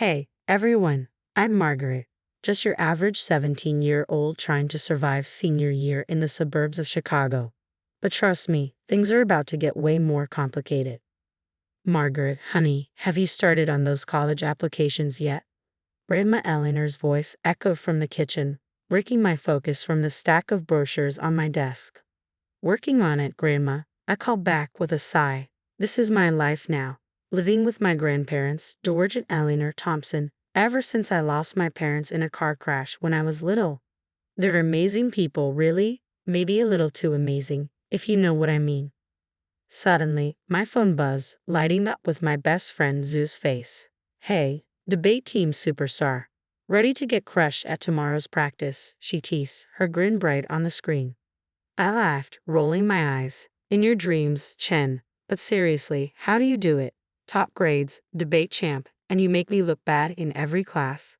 Hey, everyone, I'm Margaret, just your average 17-year-old trying to survive senior year in the suburbs of Chicago. But trust me, things are about to get way more complicated. Margaret, honey, have you started on those college applications yet? Grandma Eleanor's voice echoed from the kitchen, breaking my focus from the stack of brochures on my desk. Working on it, Grandma, I called back with a sigh. This is my life now, living with my grandparents, George and Eleanor Thompson, ever since I lost my parents in a car crash when I was little. They're amazing people, really, maybe a little too amazing, if you know what I mean. Suddenly, my phone buzzed, lighting up with my best friend Zoo's face. Hey, debate team superstar. Ready to get crushed at tomorrow's practice, she teased, her grin bright on the screen. I laughed, rolling my eyes. In your dreams, Chen. But seriously, how do you do it? Top grades, debate champ, and you make me look bad in every class.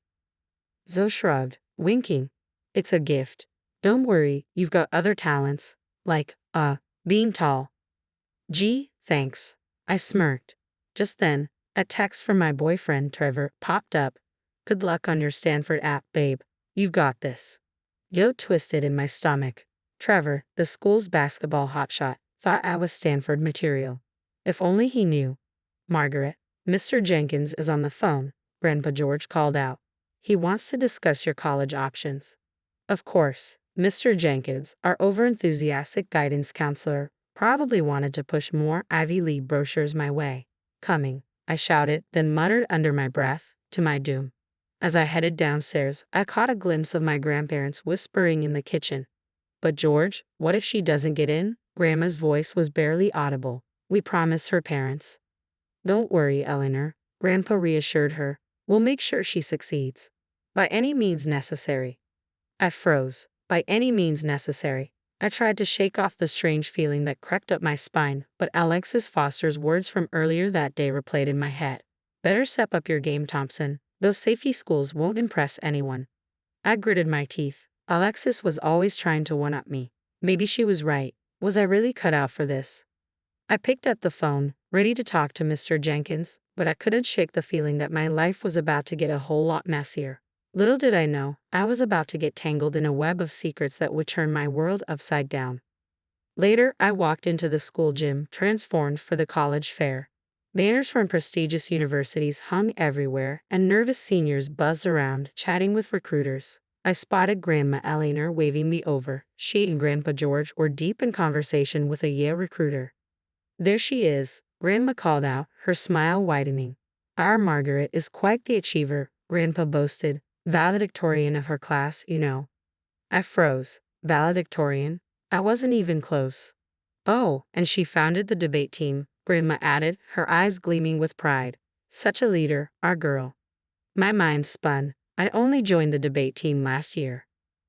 Zoe shrugged, winking. It's a gift. Don't worry, you've got other talents, like, being tall. Gee, thanks. I smirked. Just then, a text from my boyfriend Trevor popped up. Good luck on your Stanford app, babe. You've got this. Yo twisted in my stomach. Trevor, the school's basketball hotshot, thought I was Stanford material. If only he knew. Margaret, Mr. Jenkins is on the phone, Grandpa George called out. He wants to discuss your college options. Of course, Mr. Jenkins, our overenthusiastic guidance counselor, probably wanted to push more Ivy League brochures my way. Coming, I shouted, then muttered under my breath, to my doom. As I headed downstairs, I caught a glimpse of my grandparents whispering in the kitchen. But George, what if she doesn't get in? Grandma's voice was barely audible. We promised her parents. Don't worry, Eleanor, Grandpa reassured her. We'll make sure she succeeds. By any means necessary. I froze. By any means necessary. I tried to shake off the strange feeling that crept up my spine, but Alexis Foster's words from earlier that day replayed in my head. Better step up your game, Thompson. Those safety schools won't impress anyone. I gritted my teeth. Alexis was always trying to one-up me. Maybe she was right. Was I really cut out for this? I picked up the phone, ready to talk to Mr. Jenkins, but I couldn't shake the feeling that my life was about to get a whole lot messier. Little did I know, I was about to get tangled in a web of secrets that would turn my world upside down. Later, I walked into the school gym, transformed for the college fair. Banners from prestigious universities hung everywhere, and nervous seniors buzzed around, chatting with recruiters. I spotted Grandma Eleanor waving me over. She and Grandpa George were deep in conversation with a Yale recruiter. There she is, Grandma called out, her smile widening. Our Margaret is quite the achiever, Grandpa boasted. Valedictorian of her class, you know. I froze. Valedictorian? I wasn't even close. Oh, and she founded the debate team, Grandma added, her eyes gleaming with pride. Such a leader, our girl. My mind spun. I only joined the debate team last year.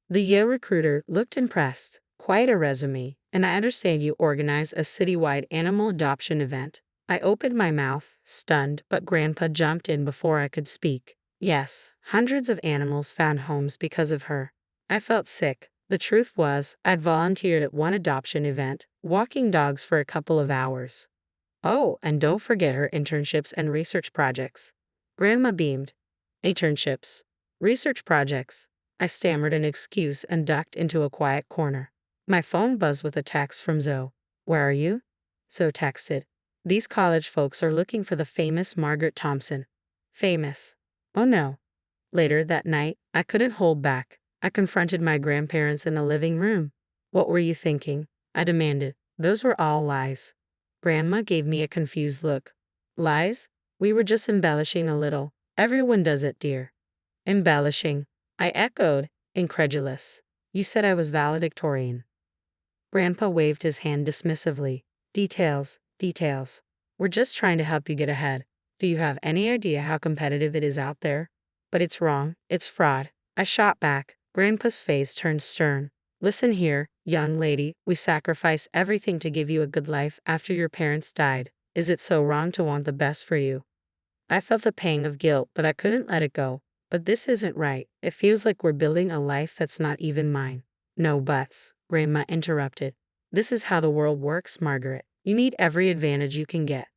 The Yale recruiter looked impressed. Quite a resume, and I understand you organize a citywide animal adoption event. I opened my mouth, stunned, but Grandpa jumped in before I could speak. Yes, hundreds of animals found homes because of her. I felt sick. The truth was, I'd volunteered at one adoption event, walking dogs for a couple of hours. Oh, and don't forget her internships and research projects. Grandma beamed. Internships. Research projects. I stammered an excuse and ducked into a quiet corner. My phone buzzed with a text from Zoe. Where are you? Zoe texted. These college folks are looking for the famous Margaret Thompson. Famous. Oh no. Later that night, I couldn't hold back. I confronted my grandparents in the living room. What were you thinking? I demanded. Those were all lies. Grandma gave me a confused look. Lies? We were just embellishing a little. Everyone does it, dear. Embellishing. I echoed, incredulous. You said I was valedictorian. Grandpa waved his hand dismissively. Details, details. We're just trying to help you get ahead. Do you have any idea how competitive it is out there? But it's wrong. It's fraud. I shot back. Grandpa's face turned stern. Listen here, young lady. We sacrificed everything to give you a good life after your parents died. Is it so wrong to want the best for you? I felt the pang of guilt, but I couldn't let it go. But this isn't right. It feels like we're building a life that's not even mine. No buts, Grandma interrupted. This is how the world works, Margaret. You need every advantage you can get.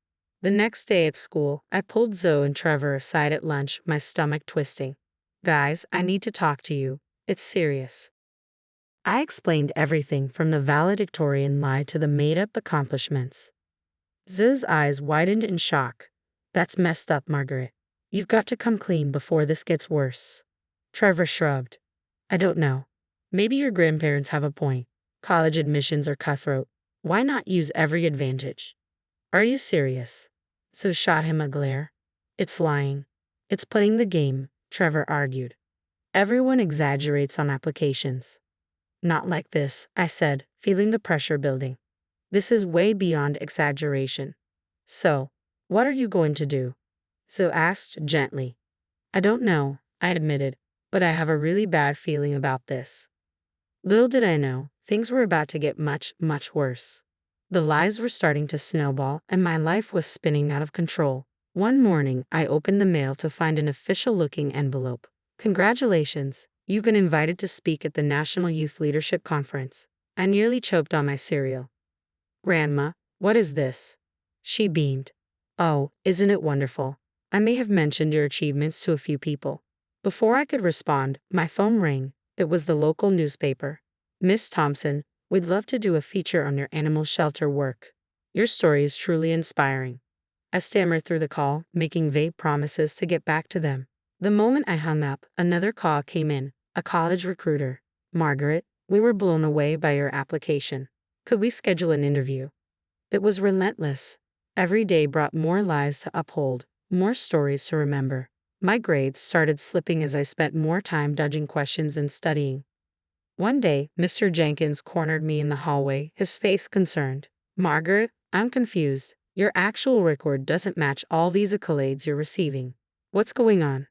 The next day at school, I pulled Zoe and Trevor aside at lunch, my stomach twisting. Guys, I need to talk to you. It's serious. I explained everything from the valedictorian lie to the made-up accomplishments. Zoe's eyes widened in shock. That's messed up, Margaret. You've got to come clean before this gets worse. Trevor shrugged. I don't know. Maybe your grandparents have a point. College admissions are cutthroat. Why not use every advantage? Are you serious? Zoe shot him a glare. It's lying. It's playing the game, Trevor argued. Everyone exaggerates on applications. Not like this, I said, feeling the pressure building. This is way beyond exaggeration. So, what are you going to do? Zoe asked gently. I don't know, I admitted, but I have a really bad feeling about this. Little did I know, things were about to get much, much worse. The lies were starting to snowball, and my life was spinning out of control. One morning, I opened the mail to find an official-looking envelope. Congratulations, you've been invited to speak at the National Youth Leadership Conference. I nearly choked on my cereal. Grandma, what is this? She beamed. Oh, isn't it wonderful? I may have mentioned your achievements to a few people. Before I could respond, my phone rang. It was the local newspaper. Miss Thompson, we'd love to do a feature on your animal shelter work. Your story is truly inspiring. I stammered through the call, making vague promises to get back to them. The moment I hung up, another call came in, a college recruiter. Margaret, we were blown away by your application. Could we schedule an interview? It was relentless. Every day brought more lies to uphold, more stories to remember. My grades started slipping as I spent more time dodging questions than studying. One day, Mr. Jenkins cornered me in the hallway, his face concerned. Margaret, I'm confused. Your actual record doesn't match all these accolades you're receiving. What's going on?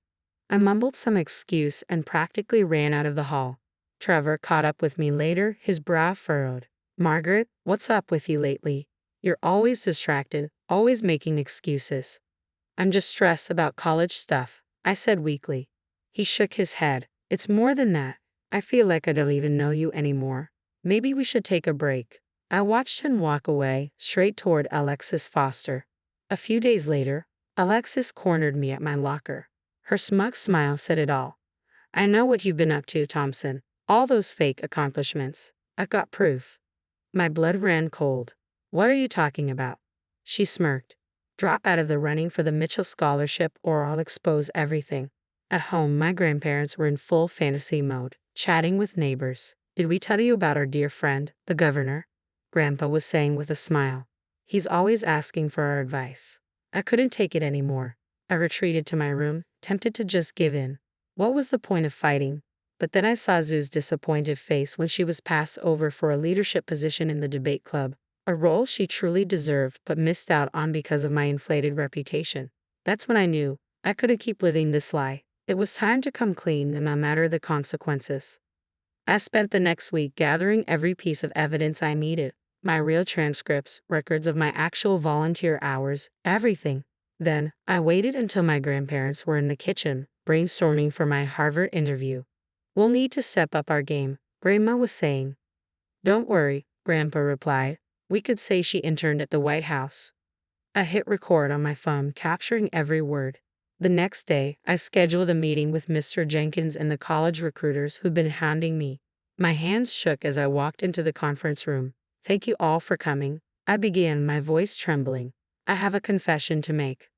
I mumbled some excuse and practically ran out of the hall. Trevor caught up with me later, his brow furrowed. Margaret, what's up with you lately? You're always distracted, always making excuses. I'm just stressed about college stuff, I said weakly. He shook his head. It's more than that. I feel like I don't even know you anymore. Maybe we should take a break. I watched him walk away, straight toward Alexis Foster. A few days later, Alexis cornered me at my locker. Her smug smile said it all. I know what you've been up to, Thompson. All those fake accomplishments. I've got proof. My blood ran cold. What are you talking about? She smirked. Drop out of the running for the Mitchell Scholarship or I'll expose everything. At home, my grandparents were in full fantasy mode, chatting with neighbors. Did we tell you about our dear friend, the governor? Grandpa was saying with a smile. He's always asking for our advice. I couldn't take it anymore. I retreated to my room, tempted to just give in. What was the point of fighting? But then I saw Zoe's disappointed face when she was passed over for a leadership position in the debate club, a role she truly deserved but missed out on because of my inflated reputation. That's when I knew I couldn't keep living this lie. It was time to come clean and no matter the consequences. I spent the next week gathering every piece of evidence I needed. My real transcripts, records of my actual volunteer hours, everything. Then, I waited until my grandparents were in the kitchen, brainstorming for my Harvard interview. We'll need to step up our game, Grandma was saying. Don't worry, Grandpa replied. We could say she interned at the White House. I hit record on my phone, capturing every word. The next day, I scheduled a meeting with Mr. Jenkins and the college recruiters who'd been hounding me. My hands shook as I walked into the conference room. Thank you all for coming, I began, my voice trembling. I have a confession to make.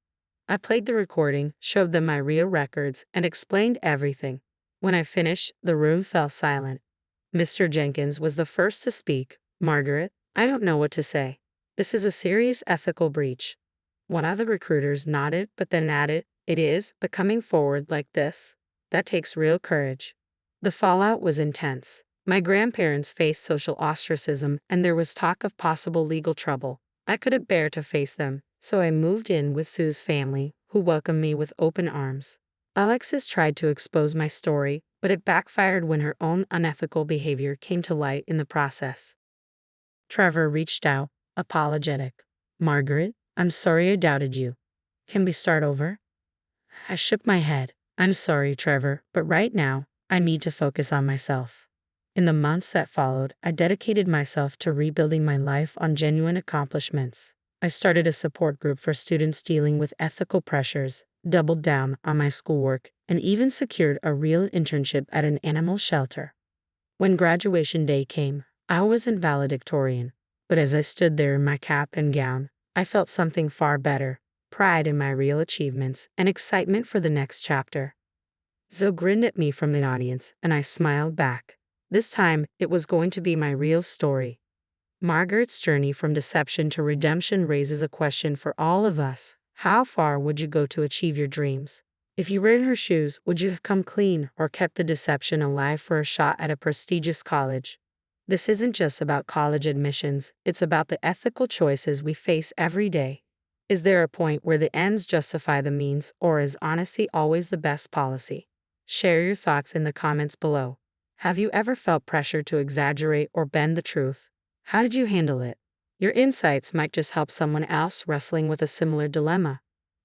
I played the recording, showed them my real records, and explained everything. When I finished, the room fell silent. Mr. Jenkins was the first to speak. Margaret, I don't know what to say. This is a serious ethical breach. One of the recruiters nodded, but then added, it is, but coming forward like this, that takes real courage. The fallout was intense. My grandparents faced social ostracism, and there was talk of possible legal trouble. I couldn't bear to face them, so I moved in with Sue's family, who welcomed me with open arms. Alexis tried to expose my story, but it backfired when her own unethical behavior came to light in the process. Trevor reached out, apologetic. Margaret, I'm sorry I doubted you. Can we start over? I shook my head. I'm sorry, Trevor, but right now, I need to focus on myself. In the months that followed, I dedicated myself to rebuilding my life on genuine accomplishments. I started a support group for students dealing with ethical pressures, doubled down on my schoolwork, and even secured a real internship at an animal shelter. When graduation day came, I wasn't valedictorian, but as I stood there in my cap and gown, I felt something far better: pride in my real achievements and excitement for the next chapter. Zoe grinned at me from the audience, and I smiled back. This time, it was going to be my real story. Margaret's journey from deception to redemption raises a question for all of us. How far would you go to achieve your dreams? If you were in her shoes, would you have come clean or kept the deception alive for a shot at a prestigious college? This isn't just about college admissions, it's about the ethical choices we face every day. Is there a point where the ends justify the means, or is honesty always the best policy? Share your thoughts in the comments below. Have you ever felt pressure to exaggerate or bend the truth? How did you handle it? Your insights might just help someone else wrestling with a similar dilemma.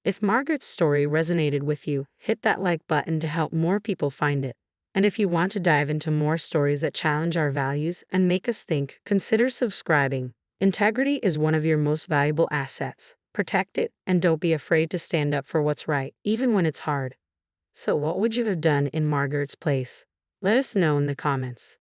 If Margaret's story resonated with you, hit that like button to help more people find it. And if you want to dive into more stories that challenge our values and make us think, consider subscribing. Integrity is one of your most valuable assets. Protect it, and don't be afraid to stand up for what's right, even when it's hard. So what would you have done in Margaret's place? Let us know in the comments.